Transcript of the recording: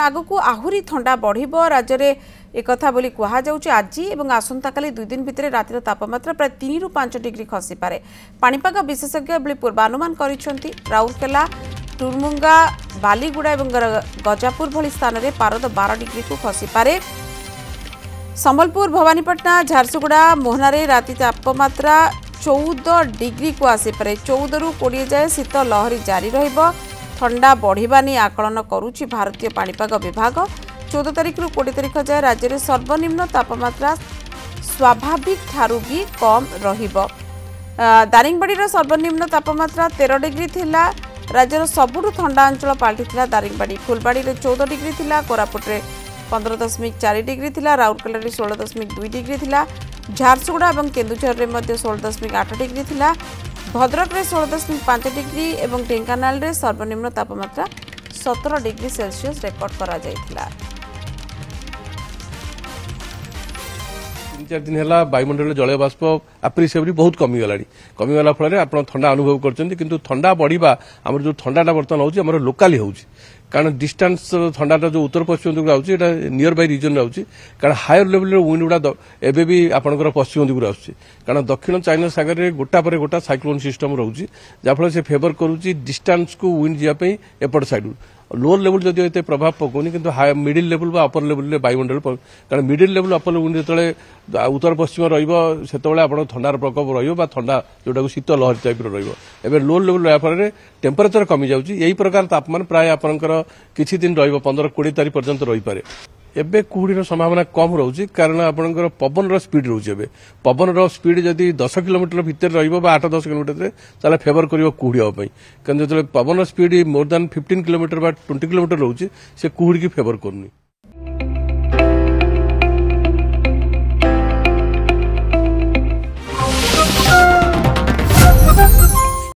आगकू आहुरी ठंडा बढ़िब राज्य में एक बोली कहुच्छे आज और आसंता काली 2 दिन भितर रातिर तापमात्रा प्राय 3 ରୁ 5 डिग्री खसीपे। पाणीपाग विशेषज्ञ एभली पूर्वानुमान करिसेंति। राउरकेला टुरमुंगा बालीगुड़ा और गजापुर भली स्थान में पारद 12 डिग्री को खसीपे। संबलपुर भवानीपटना झारसुगुड़ा मोहनारे राति तापमात्रा 14 डिग्री को आसीपे। 14 ରୁ 20 जाए शीत लहरी जारी रहिबो। ठंडा बढ़िबा नहीं आकलन करुछि भारतीय पाणीपाग विभाग। 14 तारिख ରୁ 20 तारिख जाए राज्य में सर्वनिम्न तापमात्रा स्वाभाविक ठारू भी कम रहिबो। दारिंगबाड़ी सर्वनिम्न तापमात्रा 13 डिग्री थिला। राज्यर सबुठु ठंडा अंचल पाल्टिथिला दारिंगबाड़ी। फुलबाड़ी 14 डिग्री थिला। कोरापुट 15.4 डिग्री थिला। राउरकेला 16.2 डिग्री थिला। झारसुगुड़ा और केन्दुझर में 16.8 डिग्री थिला। भद्रक में 16.5 डिग्री और ढेंकानाल रे सर्वनिम्न तापमात्रा 17 डिग्री सेल्सियस रेकर्ड करा जायतिला। 3-4 दिन है वायुमंडल जलय बाष्प आप्रिसिएबली बहुत कमिगला फल आप ठंडा अनुभव कर ठंडा बढ़िबा आम जो ठंडाटा बर्तमान होमर लोकाली हो कारण डिस्टेंस ठंडाटा जो उत्तर पश्चिम दिगु आउछि एटा नियर बाय रीजन आउछि कारण हायर लेवल विंड गुडा एबे भी आपनकर पश्चिम दिगु आउछि कारण दक्षिण चाइना सागर रे गोटा पर गोटा साइक्लोन सिस्टम रहउछि जाफल से फेवर करूछि डिस्टेंस को विंड जिया पे एपट साइड लोअर लेवल जदि एते प्रभाव पकोनी किंतु मिडिल लेवल बा अपर लेवल रे वायुमंडल कारण मिडिल लेवल अपर विंड जतले उत्तर पश्चिम रहिबो सेतबेले आपण ठंडार प्रकोप रहिबो बा ठंडा जोटा शीत लहरी टाइप रहिबो एबे लोअर लेवल रहा फल टेम्परेचर कमी जाउछि यही प्रकार तापमान प्राय आपनकर किछि दिन रहिबो 15-20 तारिख पर्यंत रहि पारे। एबे कुहुडीर संभावना कम रहउछि कारण आपनकर पवन रो स्पीड रहउछि एबे पवन रो स्पीड जदि 10 किलोमीटर भीतर रहिबो बा 8-10 किलोमीटर रे ताले फेवर करिवो कुहुडी हो पई कारण जतले पवन स्पीड मोर देन 15 किलोमीटर बा 20 किलोमीटर रहउछि से कुहुडी की फेवर करनी।